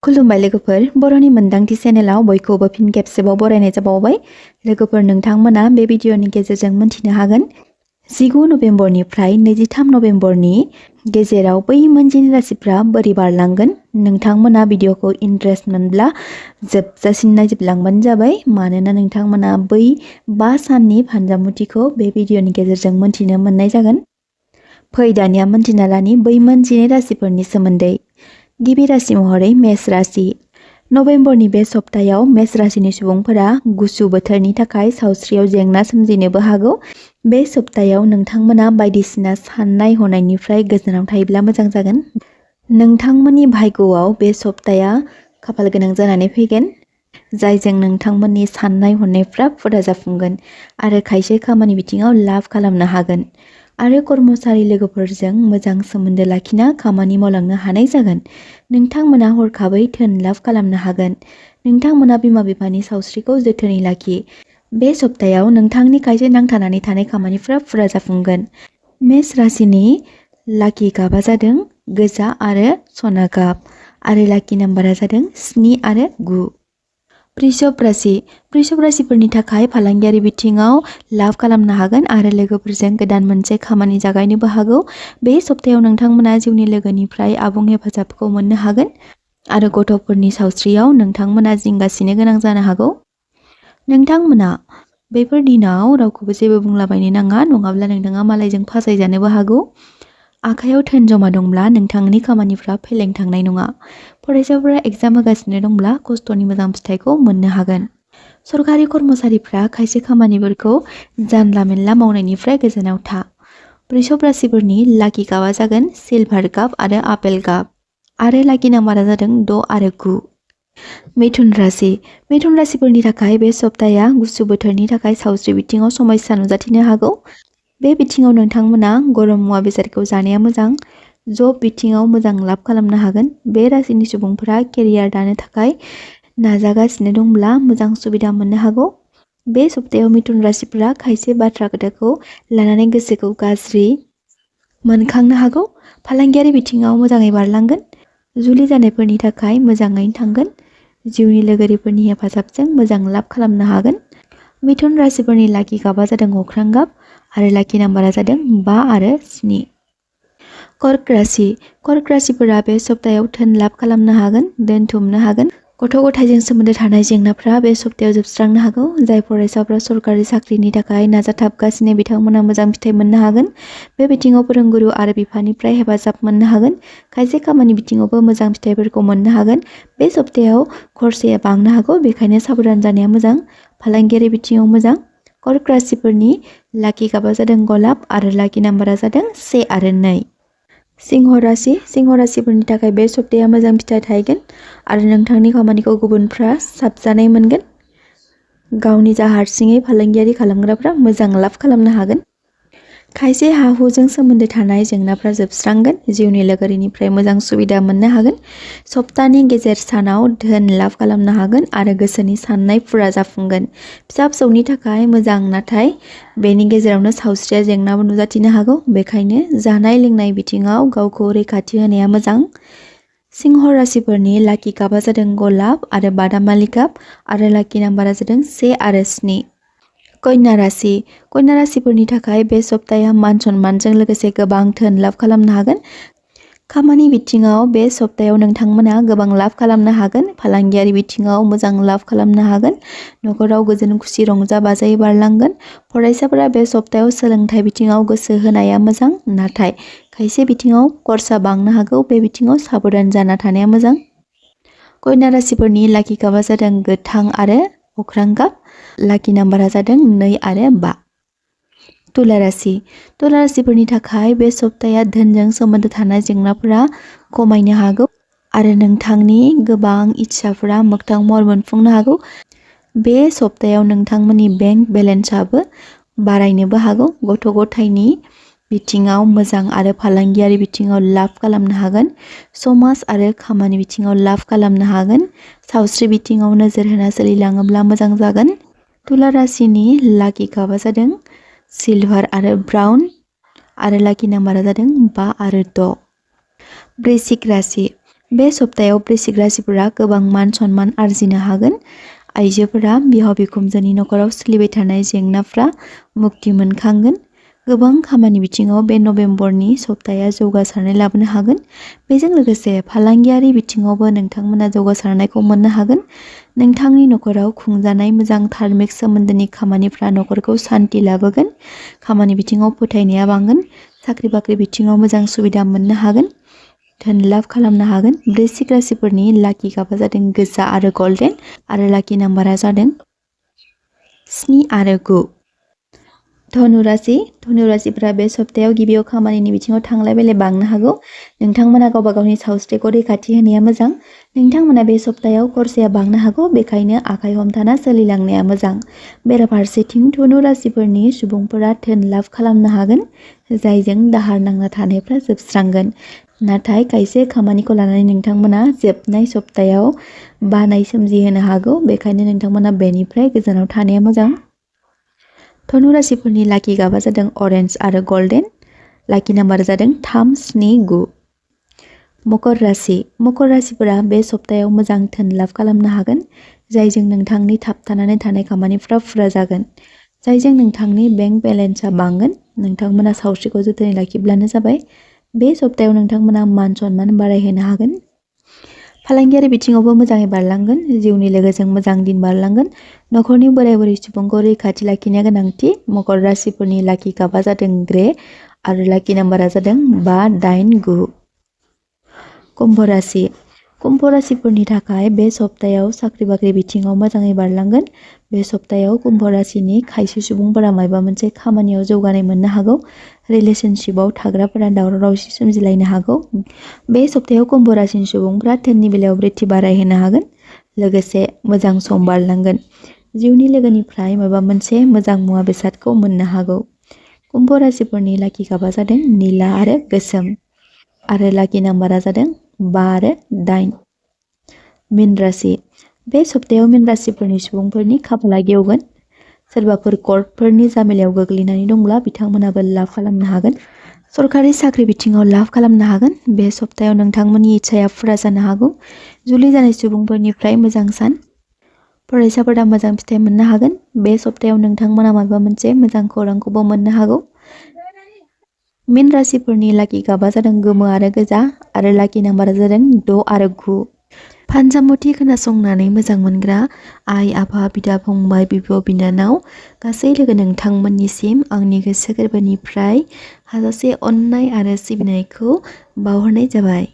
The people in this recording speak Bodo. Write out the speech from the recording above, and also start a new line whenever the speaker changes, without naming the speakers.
खुलुमबाय लोगोफोर बर'नि मोनदांथि चेनेलाव बयखौबो फिन खेबसेबाव बरायनाय जाबावबाय। लोगोफोर नोंथांमोना बे भिडिअनि गेजेरजों मोनथिनो हागोन 19 नभेम्बरनिफ्राय 23 नभेम्बरनि गेजेराव बै मोनजिनि राशिफ्रा बोरै बारलांगोन। नोंथांमोना भिडिअखौ इन्ट्रेस्ट मोनब्ला जोबजासिम नायजोबलांबानो जाबाय, मानोना नोंथांमोना बै 5 साननि फान्जामुथिखौ बे भिडिअनि गेजेरजों मोनथिनो मोननाय जागोन। फै दानिया मोनथिना लानि बै मोनजिनि राशिफोरनि सोमोन्दै। गिबि राशि महरै मेष राशि। नभेम्बरनि बे सप्तायाव मेष राशिनि सुबुंफोरा गुसु बोथोरनि थाखाय सावस्रियाव जेंना सोमजिनोबो हागौ। बे सप्तायाव नोंथांमोना बायदिसिना साननाय हनायनिफ्राय गोजानाव थायोब्ला मोजां जागोन। नोंथांमोननि भाग्यआव बे सप्ताया खाफाल गोनां जानानै फैगोन, जायजों नोंथांमोननि साननाय हनायफ्रा फुरा जाफुंगोन आरो खायसे खामानि बिथिङाव लाभ खालामनो हागोन आरो कर्मचारी लोगोफोरजों मोजां सोमोन्दो लाखिना खामानि मावलांनो हानाय जागोन। नोंथांमोना हरखाबै धोन लाभ खालामनो हागोन। नोंथांमोना बिमा-बिफानि सावस्रिखौ जोथोनै लाखि। बे सप्तायाव नोंथांनि खायसे नांथानानै थानाय खामानिफोरा फुरा जाफुंगोन। मेष राशिनि लाकि गाबा जादों गोजा आरो सना गाब आरो लाकि नाम्बारा जादों 7 आरो 9। वृषभ राशि। वृषभ राशिफोरनि थाखाय फालांगियारि बिथिङाव लाभ खालामनो हागोन आरो लोगोफोरजों गोदान मोनसे खामानि जागायनोबो हागौ। बे सप्तायाव नोंथांमोना जिउनि लोगोनिफ्राय आबुं हेफाजाबखौ मोननो हागोन आरो गथ'फोरनि सावस्रियाव नोंथांमोना जिंगासिनो गोनां जानो हागौ। नोंथांमोना बेफोर दिनाव रावखौबो जेबो बुंलाबायनो नाङा, नङाब्ला नोंथाङा मालायजों फासायजानोबो हागौ। आखायाव धोन जमा दंब्ला नोंथांनि खामानिफ्रा फेलें थांनाय नङा। फरायसाफोरा एग्जाम होगासिनो दंब्ला खस्थ'नि मोजां फिथाइखौ मोननो हागोन। सरकारि कर्मचारिफ्रा खायसे खामानिफोरखौ जानला मेनला मावनायनिफ्राय गोजानाव था। वृषभ राशिफोरनि लाकि गाबा जागोन सिलभार गाब आरो आपेल गाब आरो लाकि नाम्बारा जादों 6 आरो 9। मिथुन राशि। मिथुन राशिफोरनि थाखाय बे सप्ताया गुसु बोथोरनि थाखाय सावस्रि बिथिङाव समस्या नुजाथिनो हागौ। बे बिथिङाव नोंथांमोना गरम मुवा बेसादखौ जानाया मोजां। जब बिथिङाव मोजां लाभ खालामनो हागोन। बे राशिनि सुबुंफोरा केरियार दानो थाखाय नाजागासिनो दंब्ला मोजां सुबिदा मोननो हागौ। बे सप्तायाव मिथुन राशिफोरा खायसे बाथ्रा खोथाखौ लानानै गोसोखौ गाज्रि मोनखांनो हागौ। फालांगियारि बिथिङाव मोजाङै बारलांगोन। जुलि जानायफोरनि थाखाय मोजाङैनो थांगोन। जिउनि लोगोरिफोरनि हेफाजाबजों मोजां लाभ खालामनो हागोन। मिथुन राशिफोरनि लाकि गाबा जादों अख्रां गाब आरो लाकि नाम्बारा जादों 5 आरो 7। कर्क राशि। कर्क राशिफोरा बे सप्तायाव धोन लाभ खालामनो हागोन, दोनथुमनो हागोन। गथ' गथायजों सोमोन्दो थानाय जेंनाफ्रा बे सप्तायाव जोबस्रांनो हागौ। जाय फरायसाफ्रा सरकारि साख्रिनि थाखाय नाजाथाबगासिनो बिथांमोना मोजां फिथाइ मोननो हागोन। बे बिथिङाव फोरोंगुरु आरो बिफानिफ्राय हेफाजाब मोननो हागोन। खायसे खामानि बिथिङावबो मोजां फिथाइफोरखौ मोननो हागोन। बे सप्तायाव खरसाया बांनो हागौ, बेखायनो साबधान जानाया मोजां। फालांगियारि बिथिङाव मोजां। कर्क राशिफोरनि लाकि गाबा जादों गलाब आरो लाकि नाम्बारा जादों 1 आरो 2। सिंह राशि। सिंह राशिफोरनि थाखाय बे सप्ताया मोजां फिथाइ थायगोन आरो नोंथांनि खामानिखौ गुबुनफ्रा साबजानाय मोनगोन। गावनि जा हारसिङै फालांगियारि खालामग्राफ्रा मोजां लाभ खालामनो हागोन। खायसे हा-हुजों सोमोन्दो थानाय जेंनाफ्रा जोबस्रांगोन। जिउनि लोगोरिनिफ्राय मोजां सुबिदा मोननो हागोन। सप्तानि गेजेर सानाव धोन लाभ खालामनो हागोन आरो गोसोनि साननाय फुरा जाफुंगोन। फिसा-फिसौनि थाखाय मोजां, नाथाय बेनि गेजेरावनो सावस्रिया जेंनाबो नुजाथिनो हागौ। बेखायनो जानाय लोंनाय बिथिङाव गावखौ रैखाथि होनाया मोजां। सिंह राशिफोरनि लाकि गाबा जादों गलाब आरो बादामालि गाब आरो लाकि नाम्बारा जादों 1 आरो 7। कन्या राशि। कन्या राशिफोरनि थाखाय बे सप्ताया मान सन्मानजों लोगोसे गोबां धोन लाभ खालामनो हागोन। खामानि बिथिङाव बे सप्तायाव नोंथांमोना गोबां लाभ खालामनो हागोन। फालांगियारि बिथिङाव मोजां लाभ खालामनो हागोन। न'खराव गोजोन खुसि रंजा बाजायै बारलांगोन। फरायसाफोरा बे सप्तायाव सोलोंथाइ बिथिङाव गोसो होनाया मोजां, नाथाय खायसे बिथिङाव खरसा बांनो हागौ। बे बिथिङाव साबधान जाना थानाया मोजां। कन्या राशिफोरनि लाकि गाबा जादों गोथां आरो अख्रां गाब। लाकि नाम्बारा जादों 2 आरो 5। तुला राशि। तुला राशिफोरनि थाखाय बे सप्ताया धोनजों सोमोन्दो थानाय जेंनाफोरा खमायनो हागौ आरो नोंथांनि गोबां इच्छाफोरा मोगथां महर मोनफुंनो हागौ। बे सप्तायाव नोंथांमोननि बेंक बेलेन्सआबो बारायनोबो हागौ। गथ' गथायनि बिथिङाव मोजां आरो फालांगियारि बिथिङाव लाभ खालामनो हागोन। समाज आरो खामानि बिथिङाव लाभ खालामनो हागोन। सावस्रि बिथिङाव नोजोर होना सोलिलाङोब्ला मोजां जागोन। तुला राशिनि लाकि गाबा जादों सिलभार आरो ब्राउन आरो लाकि नाम्बारा जादों 5 आरो 6। वृश्चिक राशि। बे सप्तायाव वृश्चिक राशिफोरा गोबां मान सन्मान आरजिनो हागोन। आइजोफोरा बिहाव बिखुनजोनि नखराव सोलिबाय थानाय जेंनाफ्रा मुक्ति मोनखांगोन। गोबां खामानि बिथिङाव बे नभेम्बरनि सप्ताया जौगासारनाय लाबोनो हागोन। बेजों लोगोसे फालांगियारि बिथिङावबो नोंथांमोना जौगासारनायखौ मोननो हागोन। नोंथांनि नखराव खुंजानाय मोजां धार्मिक सोमोन्दोनि खामानिफ्रा नखरखौ सान्ति लाबोगोन। खामानि बिथिङाव फोथायनाया बांगोन। साख्रि बाख्रि बिथिङाव मोजां सुबिदा मोननो हागोन। धोन लाभ खालामनो हागोन। वृश्चिक राशिफोरनि लाकि गाबा जादों गोजा आरो गल्डेन आरो लाकि नाम्बारा जादों 7 आरो 9। धनु राशिफोरा बे सप्तायाव गिबियाव खामानिनि बिथिङाव थांलाय फैलाय बांनो हागौ। नोंथांमोना गावबा गावनि सावस्रिखौ रैखाथि होनाया मोजां। नोंथांमोना बे सप्तायाव खरसाया बांनो हागौ, बेखायनो आखाइ हमथाना सोलिलांनाया मोजां। बेराफारसेथिं धनु राशिफोरनि सुबुंफोरा धोन लाभ खालामनो हागोन, जायजों दाहार नांना थानायफ्रा जोबस्रांगोन। नाथाय खायसे खामानिखौ लानानै नोंथांमोना जोबनाय सप्तायाव बानाय सोमजिहोनो हागौ, बेखायनो नोंथांमोना बेनिफ्राय गोजानाव थानाया मोजां। धनु राशिफोरनि लाकि गाबा जादों अरेन्ज आरो गल्डेन। लाकि नाम्बारा जादों 3, 7, 9। मकर राशिफोरा बे सप्तायाव मोजां धोन लाभ खालामनो हागोन, जायजों नोंथांनि थाबथानानै थानाय खामानिफ्रा फुरा जागोन, जायजों नोंथांनि बेंक बेलेन्सआ बांगोन। नोंथांमोना सावस्रिखौ जोथोनै लाखिब्लानो जाबाय। बे सप्तायाव नोंथांमोना मान सन्मान बारायहोनो हागोन। फालांगियारि बिथिङावबो मोजाङै बारलांगोन। जिउनि लोगोजों मोजां दिन बारलांगोन। नखरनि बोराय बुरै सुबुंखौ रैखाथि लाखिनाया गोनांथि। मकर राशिफोरनि लाकि गाबा जादों ग्रे आरो लाकि नाम्बारा जादों 5, 8, 9। कुम्भ राशिफोरनि थाखाय बे सप्तायाव साख्रि बाख्रि बिथिङाव मोजाङै बारलांगोन। बे सप्तायाव कुम्भ राशिनि खायसे सुबुंफोरा माबा मोनसे खामानियाव जौगानाय मोननो हागौ। रिलेशनशिपआव थाग्राफोरा दावराव दावसि सोमजिलायनो हागौ। बे सप्तायाव कुम्भ राशिनि सुबुंफोरा धोननि बेलायाव बृद्धि बारायहोनो हागोन, लोगोसे मोजां सम बारलांगोन। जिउनि लोगोनिफ्राय माबा मोनसे मोजां मुवा बेसादखौ मोननो हागौ। कुम्भ राशिफोरनि लाकि गाबा जादों निला आरो गोसोम आरो लाकि नाम्बारा जादों 5 आरो 8। मीन राशि। बे सप्तायाव मीन राशिफोरनि सुबुंफोरनि खाफाला गेवगोन। सोरबाफोर कर्टफोरनि जामेलायाव गोग्लैनानै दंब्ला बिथांमोनाबो लाभ खालामनो हागोन। सरकारि साख्रि बिथिङाव लाभ खालामनो हागोन। बे सप्तायाव नोंथांमोननि इच्छाया फुरा जानो हागौ। जुलि जानाय सुबुंफोरनिफ्राय मोजां सान। फरायसाफोरा मोजां फिथाइ मोननो हागोन। बे सप्तायाव नोंथांमोना माबा मोनसे मोजां खौरांखौबो मोननो हागौ। मीन राशिफोरनि लाकि गाबा जादों गोमो आरो गोजा आरो लाकि नाम्बारा जादों 6 आरो 9। फानजामुथि खोनासंनानै मोजां मोनग्रा आइ आफा बिदा फंबाय बिब' बिनानाव गासै लोगो नोंथांमोननिसिम आंनि गोसो गोरबोनिफ्राय हाजासे अननाय आरो सिबिनायखौ बावहरनाय जाबाय।